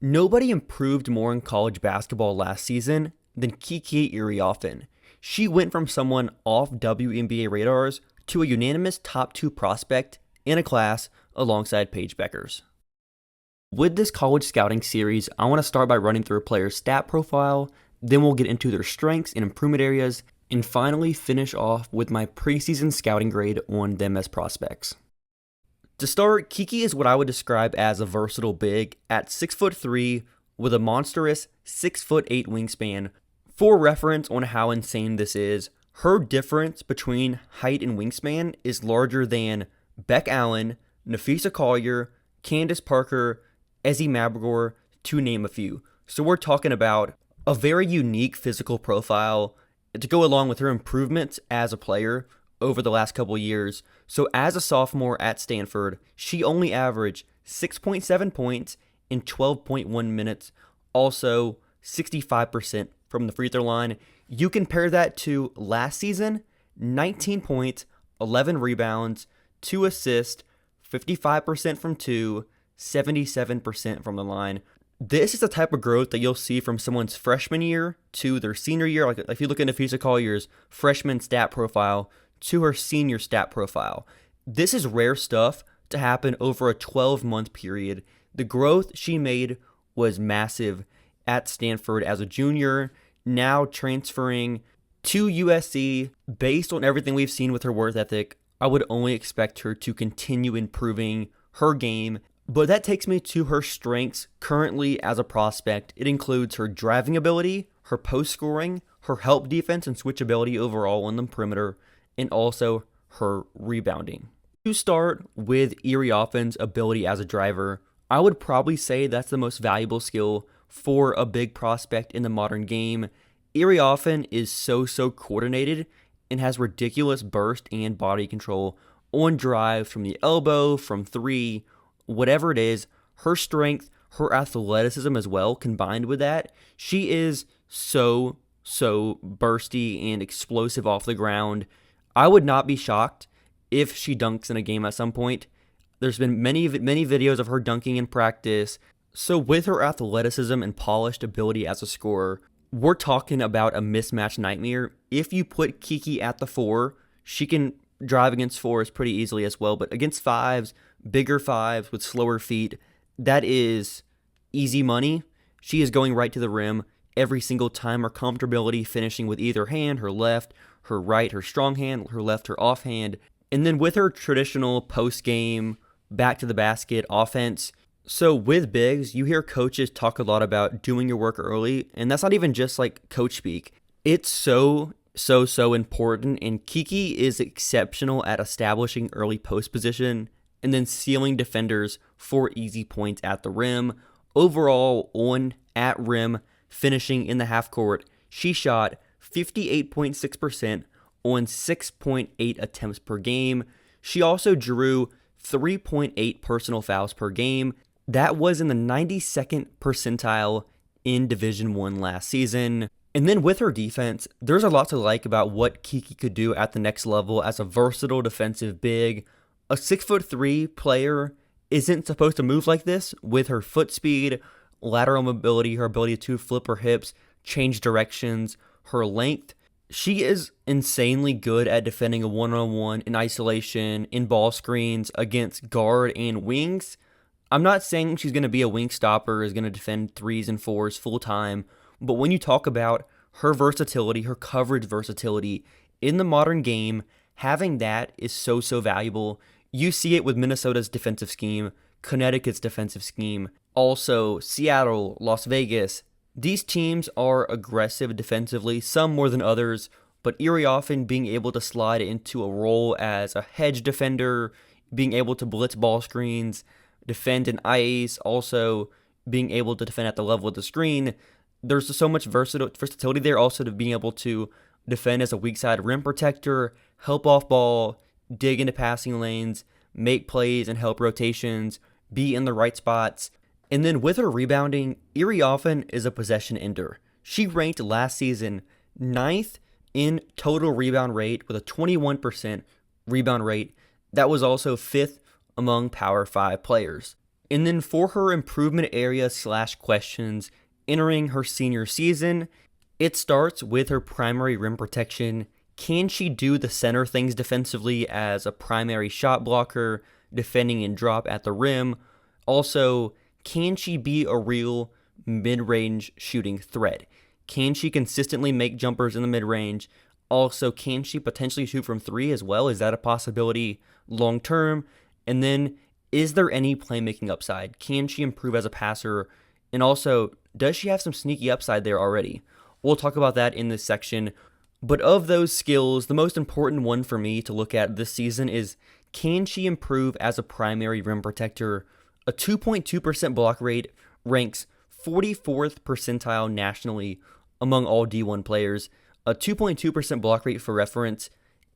Nobody improved more in college basketball last season than Kiki Iriafen. She went from someone off WNBA radars to a unanimous top 2 prospect in a class alongside Paige Bueckers. With this college scouting series, I want to start by running through a player's stat profile, then we'll get into their strengths and improvement areas, and finally finish off with my preseason scouting grade on them as prospects. To start, Kiki is what I would describe as a versatile big at 6'3" with a monstrous 6'8" wingspan. For reference on how insane this is, her difference between height and wingspan is larger than Beck Allen, Nafisa Collier, Candace Parker, Ezzie Mabagor, to name a few. So we're talking about a very unique physical profile to go along with her improvements as a player over the last couple years. So as a sophomore at Stanford, she only averaged 6.7 points in 12.1 minutes, also 65% from the free throw line. You compare that to last season, 19 points, 11 rebounds, 2 assists, 55% from 2, 77% from the line. This is the type of growth that you'll see from someone's freshman year to their senior year. Like if you look at Nafisa Collier's freshman stat profile to her senior stat profile, this is rare stuff to happen over a 12-month period. The growth she made was massive at Stanford as a junior, now transferring to USC. Based on everything we've seen with her work ethic, I would only expect her to continue improving her game. But that takes me to her strengths currently as a prospect. It includes her driving ability, her post scoring, her help defense and switchability overall on the perimeter, and also her rebounding. To start with Iriafen's ability as a driver, I would probably say that's the most valuable skill for a big prospect in the modern game. Iriafen is so coordinated and has ridiculous burst and body control on drives from the elbow, from 3, whatever it is. Her strength, her athleticism as well, combined with that, she is so bursty and explosive off the ground. I would not be shocked if she dunks in a game at some point. There's been many videos of her dunking in practice. So with her athleticism and polished ability as a scorer, we're talking about a mismatch nightmare. If you put Kiki at the 4, she can drive against 4s pretty easily as well. But against 5s, bigger 5s with slower feet, that is easy money. She is going right to the rim every single time. Her comfortability finishing with either hand, her left, her right, her strong hand, her left, her offhand. And then with her traditional post-game, back to the basket offense. So with bigs, you hear coaches talk a lot about doing your work early, and that's not even just like coach speak. It's so important, and Kiki is exceptional at establishing early post position and then sealing defenders for easy points at the rim. Overall, at rim, finishing in the half court, she shot 58.6% on 6.8 attempts per game. She also drew 3.8 personal fouls per game. That was in the 92nd percentile in Division I last season. And then with her defense, there's a lot to like about what Kiki could do at the next level as a versatile defensive big. A 6'3" player isn't supposed to move like this with her foot speed, lateral mobility, her ability to flip her hips, change directions, her length. She is insanely good at defending a one-on-one in isolation, in ball screens against guard and wings. I'm not saying she's going to be a wing stopper, is going to defend 3s and 4s full time, but when you talk about her versatility, her coverage versatility in the modern game, having that is so valuable. You see it with Minnesota's defensive scheme, Connecticut's defensive scheme, also Seattle, Las Vegas. These teams are aggressive defensively, some more than others, but Iriafen being able to slide into a role as a hedge defender, being able to blitz ball screens, defend in ice, also being able to defend at the level of the screen. There's so much versatility there, also to being able to defend as a weak side rim protector, help off ball, dig into passing lanes, make plays and help rotations, be in the right spots. And then with her rebounding, Iriafen is a possession ender. She ranked last season 9th in total rebound rate with a 21% rebound rate. That was also 5th among Power 5 players. And then for her improvement area slash questions entering her senior season, it starts with her primary rim protection. Can she do the center things defensively as a primary shot blocker, defending and drop at the rim? Also, can she be a real mid-range shooting threat? Can she consistently make jumpers in the mid-range? Also, can she potentially shoot from three as well? Is that a possibility long term? And then, is there any playmaking upside? Can she improve as a passer? And also, does she have some sneaky upside there already? We'll talk about that in this section. But of those skills, the most important one for me to look at this season is, can she improve as a primary rim protector? A 2.2% block rate ranks 44th percentile nationally among all D1 players. A 2.2% block rate, for reference,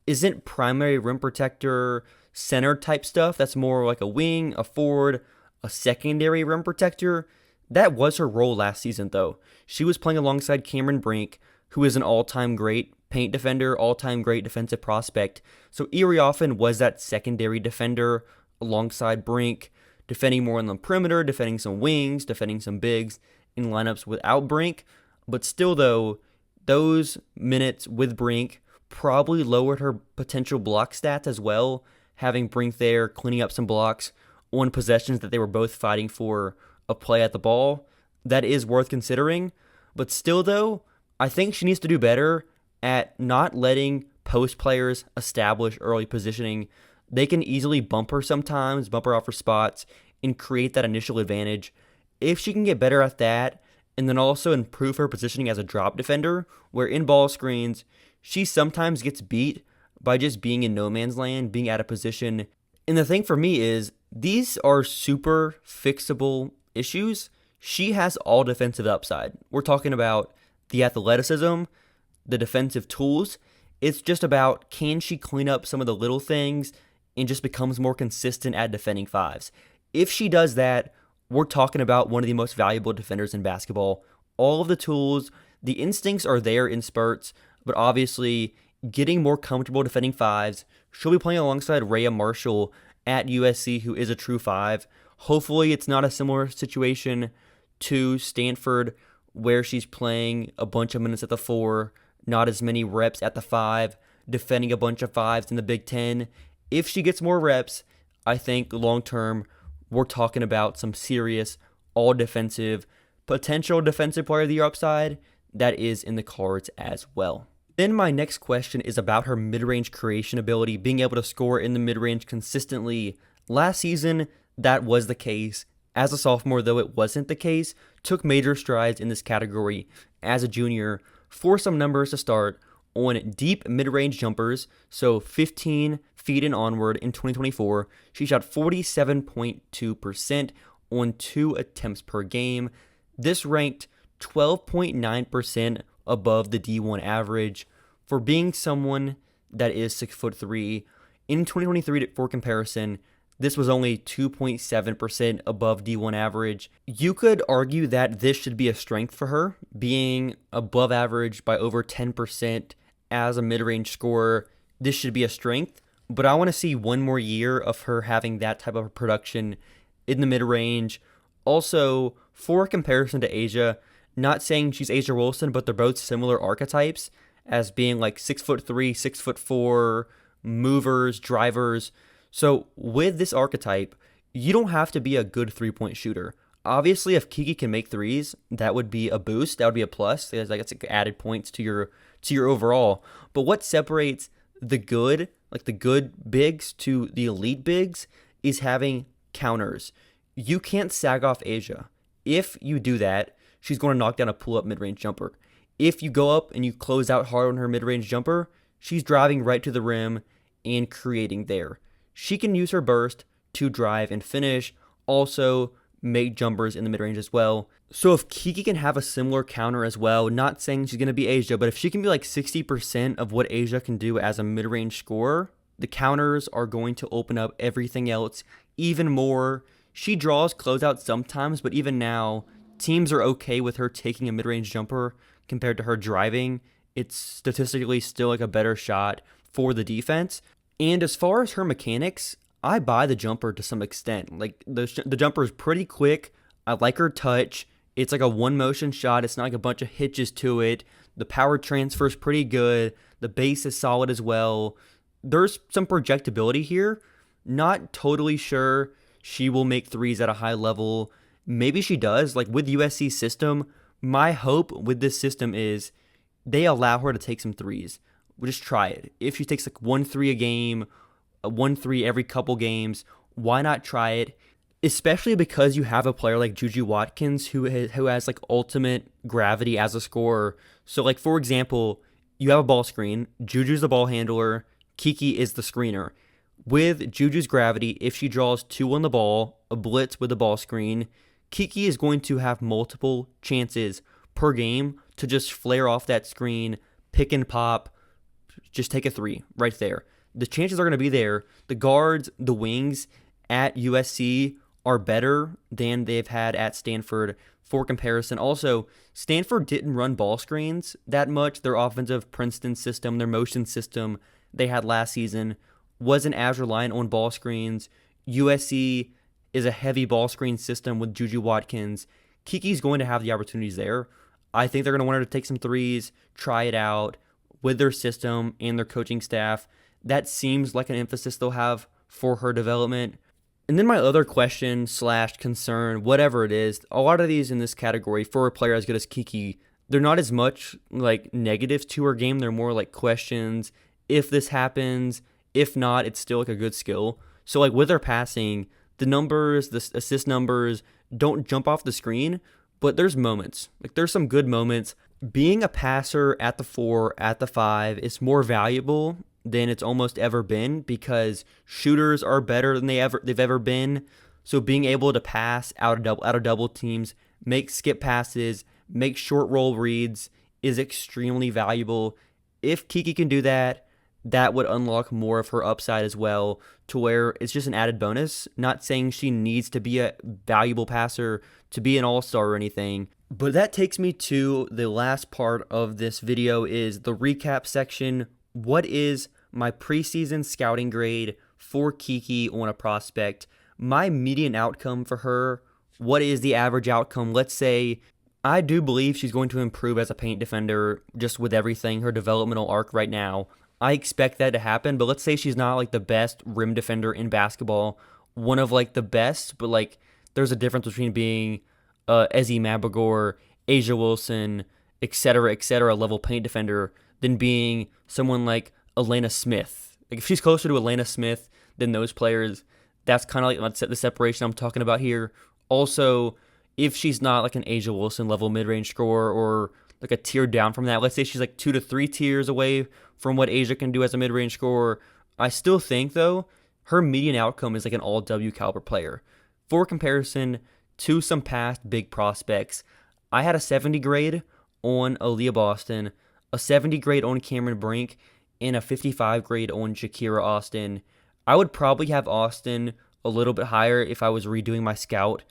isn't primary rim protector center type stuff. That's more like a wing, a forward, a secondary rim protector. That was her role last season, though. She was playing alongside Cameron Brink, who is an all-time great paint defender, all-time great defensive prospect. So Iriafen was that secondary defender alongside Brink, defending more on the perimeter, defending some wings, defending some bigs in lineups without Brink. But still, though, those minutes with Brink probably lowered her potential block stats as well, having Brink there cleaning up some blocks on possessions that they were both fighting for a play at the ball. That is worth considering. But still, though, I think she needs to do better at not letting post players establish early positioning. They can easily bump her sometimes, bump her off her spots, and create that initial advantage. If she can get better at that, and then also improve her positioning as a drop defender, where in ball screens, she sometimes gets beat by just being in no man's land, being out of position. And the thing for me is, these are super fixable issues. She has all defensive upside. We're talking about the athleticism, the defensive tools. It's just about, can she clean up some of the little things and just becomes more consistent at defending fives? If she does that, we're talking about one of the most valuable defenders in basketball. All of the tools, the instincts are there in spurts, but obviously getting more comfortable defending fives. She'll be playing alongside Rhea Marshall at USC, who is a true five. Hopefully it's not a similar situation to Stanford, where she's playing a bunch of minutes at the four, not as many reps at the five, defending a bunch of fives in the Big Ten. If she gets more reps, I think long term, we're talking about some serious all-defensive, potential defensive player of the year upside that is in the cards as well. Then my next question is about her mid-range creation ability, being able to score in the mid-range consistently. Last season, that was the case. As a sophomore, though, it wasn't the case. Took major strides in this category as a junior. For some numbers to start, on deep mid-range jumpers, so 15 feet and onward in 2024, she shot 47.2% on 2 attempts per game. This ranked 12.9% above the D1 average. For being someone that is 6'3", in 2023, for comparison, this was only 2.7% above D1 average. You could argue that this should be a strength for her, being above average by over 10% as a mid-range scorer. This should be a strength, but I want to see one more year of her having that type of production in the mid-range. Also, for comparison to Asia, not saying she's Asia Wilson, but they're both similar archetypes as being like 6'3", 6'4", movers, drivers. So with this archetype, you don't have to be a good three-point shooter. Obviously, if Kiki can make threes, that would be a boost. That would be a plus. It's like it's added points to your overall. But what separates the good bigs to the elite bigs is having counters. You can't sag off Asia. If you do that, she's going to knock down a pull-up mid-range jumper. If you go up and you close out hard on her mid-range jumper, she's driving right to the rim and creating there. She can use her burst to drive and finish, also make jumpers in the mid-range as well. So if Kiki can have a similar counter as well, not saying she's going to be Asia, but if she can be like 60% of what Asia can do as a mid-range scorer, the counters are going to open up everything else even more. She draws closeouts sometimes, but even now, teams are okay with her taking a mid-range jumper compared to her driving. It's statistically still like a better shot for the defense. And as far as her mechanics, I buy the jumper to some extent. Like the jumper is pretty quick. I like her touch. It's like a one motion shot. It's not like a bunch of hitches to it. The power transfer is pretty good. The base is solid as well. There's some projectability here. Not totally sure she will make threes at a high level. Maybe she does. Like with USC's system, my hope with this system is they allow her to take some threes. We'll just try it. If she takes like 1 3 a game, 1 3 every couple games, why not try it? Especially because you have a player like Juju Watkins who has like ultimate gravity as a scorer. So like for example, you have a ball screen, Juju's the ball handler, Kiki is the screener. With Juju's gravity, if she draws 2 on the ball, a blitz with the ball screen, Kiki is going to have multiple chances per game to just flare off that screen, pick and pop, just take a 3 right there. The chances are going to be there. The guards, the wings at USC are better than they've had at Stanford for comparison. Also, Stanford didn't run ball screens that much. Their offensive Princeton system, their motion system they had last season wasn't as reliant on ball screens. USC is a heavy ball screen system with Juju Watkins. Kiki's going to have the opportunities there. I think they're going to want her to take some threes, try it out with their system and their coaching staff. That seems like an emphasis they'll have for her development. And then my other question / concern, whatever it is, a lot of these in this category for a player as good as Kiki, they're not as much like negatives to her game. They're more like questions. If this happens, if not, it's still like a good skill. So like with her passing, the numbers, the assist numbers don't jump off the screen, but there's moments. Like there's some good moments. Being a passer at the 4, at the 5 is more valuable than it's almost ever been because shooters are better than they've ever been. So being able to pass out of double teams, make skip passes, make short roll reads is extremely valuable. If Kiki can do that, that would unlock more of her upside as well to where it's just an added bonus. Not saying she needs to be a valuable passer to be an all-star or anything. But that takes me to the last part of this video is the recap section. What is my preseason scouting grade for Kiki on a prospect? My median outcome for her, what is the average outcome? Let's say I do believe she's going to improve as a paint defender just with everything, her developmental arc right now. I expect that to happen, but let's say she's not like the best rim defender in basketball, one of like the best, but like there's a difference between being Ezzy Mabagor, Asia Wilson, etc., level paint defender than being someone like Elena Smith. Like if she's closer to Elena Smith than those players, that's kind of like the separation I'm talking about here. Also, if she's not like an Asia Wilson level mid-range scorer or like a tier down from that, let's say she's like 2 to 3 tiers away from what Asia can do as a mid-range scorer, I still think though her median outcome is like an all-W caliber player. For comparison to some past big prospects, I had a 70 grade on Aaliyah Boston, a 70 grade on Cameron Brink, and a 55 grade on Shakira Austin. I would probably have Austin a little bit higher if I was redoing my scout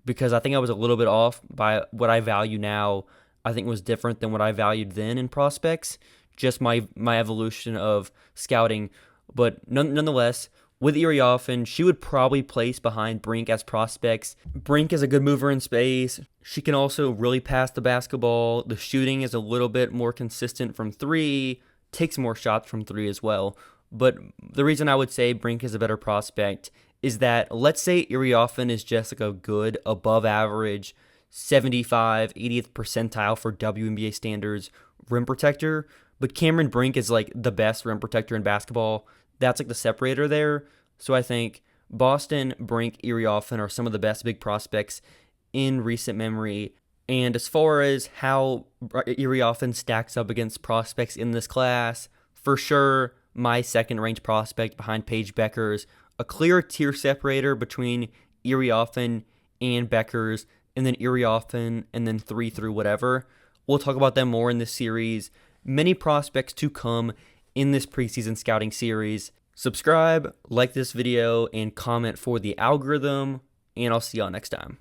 because I think I was a little bit off by what I value now. I think was different than what I valued then in prospects, just my evolution of scouting. But nonetheless, with Iriafen, she would probably place behind Brink as prospects. Brink is a good mover in space. She can also really pass the basketball. The shooting is a little bit more consistent from 3, takes more shots from 3 as well. But the reason I would say Brink is a better prospect is that let's say Iriafen is just like a good, above average, 75, 80th percentile for WNBA standards rim protector, but Cameron Brink is like the best rim protector in basketball. That's like the separator there. So I think Boston, Brink, Iriafen are some of the best big prospects in recent memory. And as far as how Iriafen stacks up against prospects in this class, for sure, my second ranked prospect behind Paige Bueckers, a clear tier separator between Iriafen and Bueckers, and then Iriafen, and then 3 through whatever. We'll talk about them more in this series. Many prospects to come in this preseason scouting series. Subscribe, like this video, and comment for the algorithm, and I'll see y'all next time.